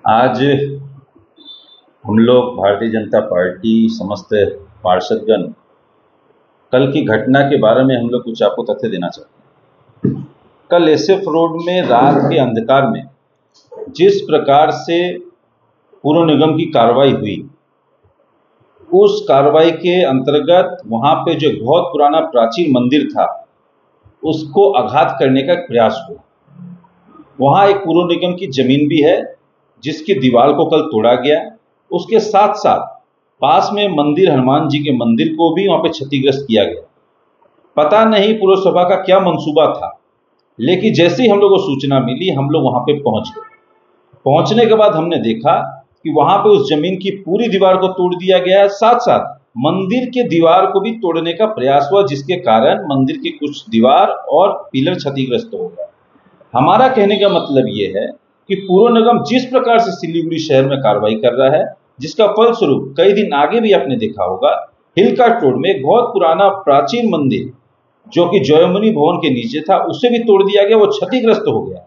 आज हम लोग भारतीय जनता पार्टी समस्त पार्षदगण कल की घटना के बारे में हम लोग कुछ आपको तथ्य देना चाहते हैं। कल एसएफ रोड में रात के अंधकार में जिस प्रकार से पुर निगम की कार्रवाई हुई, उस कार्रवाई के अंतर्गत वहां पे जो बहुत पुराना प्राचीन मंदिर था उसको आघात करने का प्रयास हुआ। वहां एक पुर निगम की जमीन भी है जिसकी दीवार को कल तोड़ा गया। उसके साथ साथ पास में मंदिर, हनुमान जी के मंदिर को भी वहां पे क्षतिग्रस्त किया गया। पता नहीं पुरसभा का क्या मंसूबा था, लेकिन जैसे ही हम लोग को सूचना मिली हम लोग वहां पे पहुंच गए। पहुंचने के बाद हमने देखा कि वहां पे उस जमीन की पूरी दीवार को तोड़ दिया गया है, साथ साथ मंदिर के दीवार को भी तोड़ने का प्रयास हुआ, जिसके कारण मंदिर की कुछ दीवार और पिलर क्षतिग्रस्त हो गया। हमारा कहने का मतलब ये है कि पुर निगम जिस प्रकार से सिलीगुड़ी शहर में कार्रवाई कर रहा है, जिसका फलस्वरूप कई दिन आगे भी आपने देखा होगा हिलकाट रोड में एक बहुत पुराना प्राचीन मंदिर जो कि जयमुनि भवन के नीचे था, उसे भी तोड़ दिया गया, वो क्षतिग्रस्त हो गया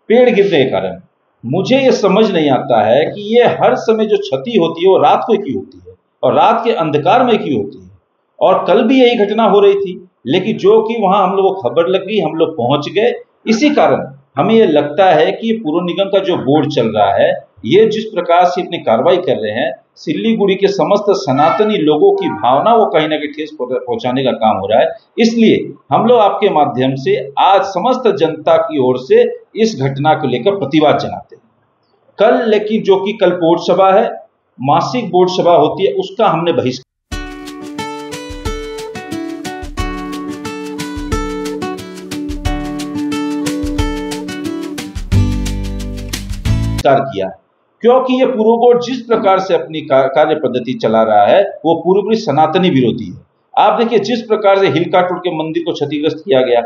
पेड़ गिरने के कारण। मुझे ये समझ नहीं आता है कि ये हर समय जो क्षति होती है वो रात को क्यों होती है और रात के अंधकार में क्यों होती है। और कल भी यही घटना हो रही थी, लेकिन जो कि वहां हम लोग को खबर लग गई, हम लोग पहुंच गए। इसी कारण हमें यह लगता है कि पुर निगम का जो बोर्ड चल रहा है, ये जिस प्रकार से अपनी कार्रवाई कर रहे हैं, सिलीगुड़ी के समस्त सनातनी लोगों की भावना को कहीं ना कहीं ठेस पहुंचाने का काम हो रहा है। इसलिए हम लोग आपके माध्यम से आज समस्त जनता की ओर से इस घटना को लेकर प्रतिवाद जनाते हैं। कल लेकिन जो कि कल बोर्ड सभा है, मासिक बोर्ड सभा होती है, उसका हमने बहिष्कार किया, क्योंकि ये पूर्व बोर्ड जिस प्रकार से अपनी कार्य पद्धति चला रहा है वो पूरी सनातनी विरोधी है। आप देखिए जिस प्रकार से हिलकाट रोड के मंदिर को क्षतिग्रस्त किया गया,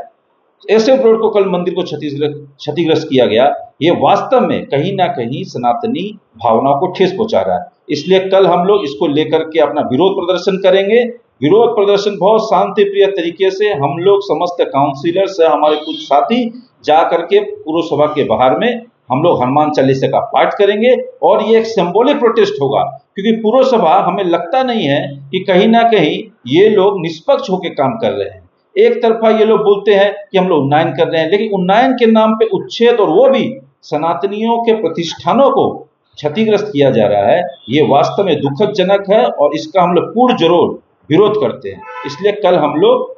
एसएफ रोड को कल मंदिर को क्षतिग्रस्त किया गया, ये वास्तव में कहीं ना कहीं सनातनी भावनाओं को ठेस पहुंचा रहा है। इसलिए कल हम लोग इसको लेकर के अपना विरोध प्रदर्शन करेंगे। विरोध प्रदर्शन बहुत शांति प्रिय तरीके से हम लोग समस्त काउंसिलर से हमारे कुछ साथी जा करके पुर सभा के बाहर में हम लोग हनुमान चालीसा का पाठ करेंगे और ये एक सिंबॉलिक प्रोटेस्ट होगा, क्योंकि पुर सभा हमें लगता नहीं है कि कहीं ना कहीं ये लोग निष्पक्ष होकर काम कर रहे हैं। एक तरफा ये लोग बोलते हैं कि हम लोग उन्नयन कर रहे हैं, लेकिन उन्नयन के नाम पे उच्छेद और वो भी सनातनियों के प्रतिष्ठानों को क्षतिग्रस्त किया जा रहा है। ये वास्तव में दुखदजनक है और इसका हम लोग पूर्ण जरूर विरोध करते हैं। इसलिए कल हम लोग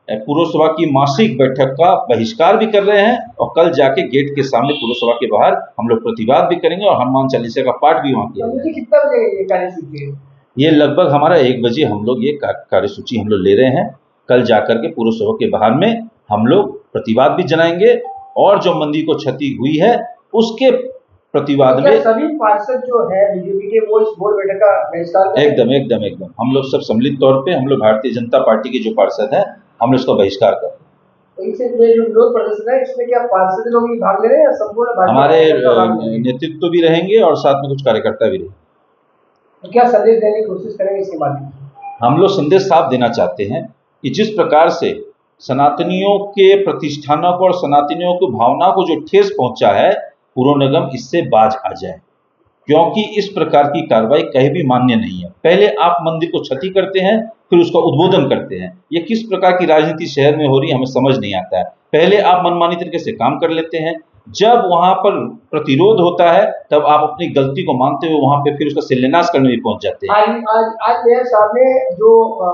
पुर सभा की मासिक बैठक का बहिष्कार भी कर रहे हैं और कल जाके गेट के सामने पुर सभा के बाहर हम लोग प्रतिवाद भी करेंगे और हनुमान चालीसा का पाठ भी वहां किया जाएगा। कितना बजे ये कार्यसूची है? ये लगभग हमारा 1 बजे हम लोग ये कार्यसूची हम लोग ले रहे हैं। कल जाकर के पुर सभा के बाहर में हम लोग प्रतिवाद भी जनाएंगे और जो मंदिर को क्षति हुई है उसके प्रतिवाद में सभी पार्षद जो है बीजेपी के वो इस बोर्ड बैठक का बहिष्कार एकदम एकदम एकदम हम लोग सब सम्मिलित तौर पे हम लोग भारतीय जनता पार्टी के जो पार्षद हैं हम लोग इसका बहिष्कार कर रहे हैं। इससे जो विरोध प्रदर्शन है इसमें क्या पार्षद लोग भी भाग ले रहे हैं या संपूर्ण हमारे नेतृत्व भी रहेंगे और साथ में कुछ कार्यकर्ता भी रहेंगे। तो क्या संदेश देने की कोशिश करेंगे इसके माध्यम से? हम लोग संदेश साफ देना चाहते हैं कि जिस प्रकार से सनातनियों के प्रतिष्ठानों को और सनातनियों की भावना को जो ठेस पहुंचा है, पुर निगम इससे बाज आ जाए, क्योंकि इस प्रकार की कार्रवाई कहीं भी मान्य नहीं है। पहले आप मंदिर को क्षति करते हैं, फिर उसका उद्बोधन करते हैं। ये किस प्रकार की राजनीति शहर में हो रही है हमें समझ नहीं आता है। पहले आप मनमानी तरीके से काम कर लेते हैं, जब वहां पर प्रतिरोध होता है तब आप अपनी गलती को मानते हुए वहां पे फिर उसका शिलान्यास करने भी पहुंच जाते हैं। आज मेरे सामने जो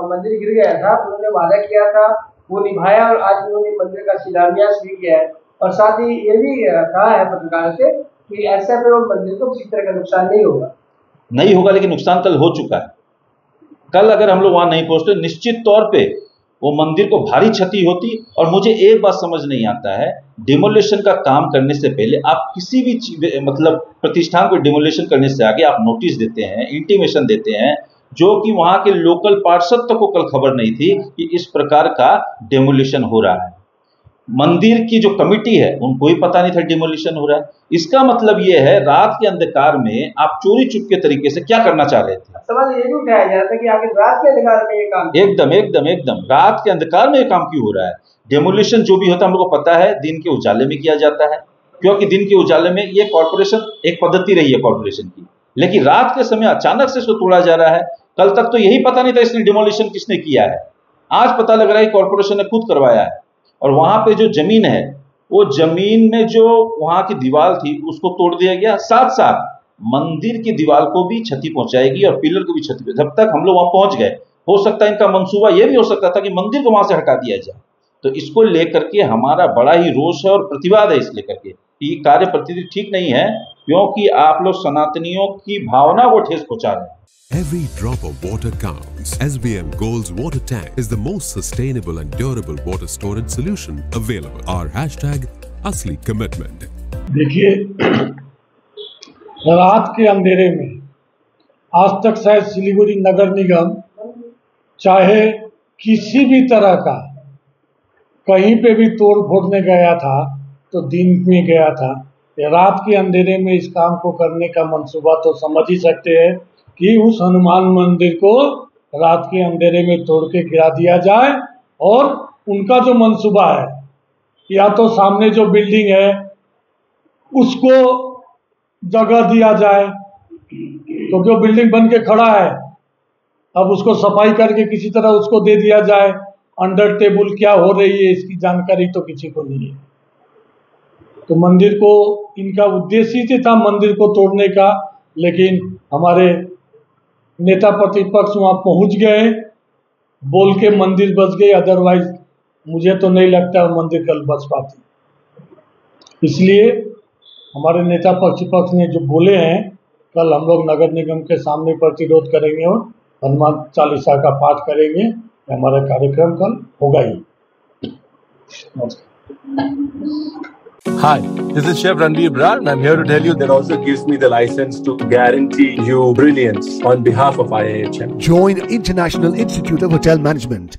मंदिर गिर गया था, उन्होंने वादा किया था वो निभाया और आज उन्होंने मंदिर का शिलान्यास भी किया है और साथ ही ये भी कहा है पत्रकार से कि ऐसा फिर मंदिर को किसी तरह का नुकसान नहीं होगा, लेकिन नुकसान कल हो चुका है। कल अगर हम लोग वहां नहीं पहुंचते निश्चित तौर पे वो मंदिर को भारी क्षति होती। और मुझे एक बात समझ नहीं आता है, डिमोलिशन का काम करने से पहले आप किसी भी मतलब प्रतिष्ठान को डिमोलिशन करने से आगे आप नोटिस देते हैं, इंटीमेशन देते हैं, जो कि वहां के लोकल पार्षद तक को कल खबर नहीं थी कि इस प्रकार का डिमोलिशन हो रहा है। मंदिर की जो कमिटी है उनको ही पता नहीं था डिमोलिशन हो रहा है। इसका मतलब ये है रात के अंधकार में आप चोरी चुपके तरीके से क्या करना चाह रहे थे। सवाल ये भी उठाया जा रहा था कि आखिर रात के अंधकार में ये काम एकदम रात के अंधकार में ये काम क्यों हो रहा है। डेमोलिशन जो भी होता है हम लोग को पता है दिन के उजाले में किया जाता है, क्योंकि दिन के उजाले में ये कॉर्पोरेशन एक पद्धति रही है कॉर्पोरेशन की, लेकिन रात के समय अचानक से इसको तोड़ा जा रहा है। कल तक तो यही पता नहीं था इसने डिमोलिशन किसने किया है, आज पता लग रहा है कॉर्पोरेशन ने खुद करवाया है। और वहां पे जो जमीन है, वो जमीन में जो वहां की दीवार थी उसको तोड़ दिया गया, साथ साथ मंदिर की दीवार को भी क्षति पहुंचाएगी और पिलर को भी क्षति। जब तक हम लोग वहां पहुंच गए, हो सकता है इनका मंसूबा ये भी हो सकता था कि मंदिर को वहां से हटा दिया जाए। तो इसको लेकर के हमारा बड़ा ही रोष है और प्रतिवाद है इस लेकर के, ये कार्य पद्धति ठीक नहीं है, क्योंकि आप लोग सनातनियों की भावना को ठेस पहुंचा रहे हैं। Every drop of water counts. SBM Gold's water tank is the most sustainable and durable water storage solution available. Our hashtag असली commitment. देखिए, रात के अंधेरे में आज तक शायद सिलीगुड़ी नगर निगम चाहे किसी भी तरह का कहीं पे भी तोड़ फोड़ने गया था तो दिन में गया था। रात के अंधेरे में इस काम को करने का मंसूबा तो समझ ही सकते हैं कि उस हनुमान मंदिर को रात के अंधेरे में तोड़ के गिरा दिया जाए। और उनका जो मंसूबा है, या तो सामने जो बिल्डिंग है उसको जगह दिया जाए, क्योंकि वो बिल्डिंग बन के खड़ा है, अब उसको सफाई करके किसी तरह उसको दे दिया जाए। अंडर टेबल क्या हो रही है इसकी जानकारी तो किसी को नहीं है। तो मंदिर को, इनका उद्देश्य ही था मंदिर को तोड़ने का, लेकिन हमारे नेता प्रतिपक्ष वहाँ पहुँच गए, बोल के मंदिर बच गई, अदरवाइज मुझे तो नहीं लगता वो मंदिर कल बच पाती। इसलिए हमारे नेता प्रतिपक्ष ने जो बोले हैं, कल हम लोग नगर निगम के सामने प्रतिरोध करेंगे और हनुमान चालीसा का पाठ करेंगे। हमारा कार्यक्रम कल होगा ही। Hi, this is Chef Ranveer Brar and I'm here to tell you that also gives me the license to guarantee you brilliance on behalf of IIHM. Join International Institute of Hotel Management.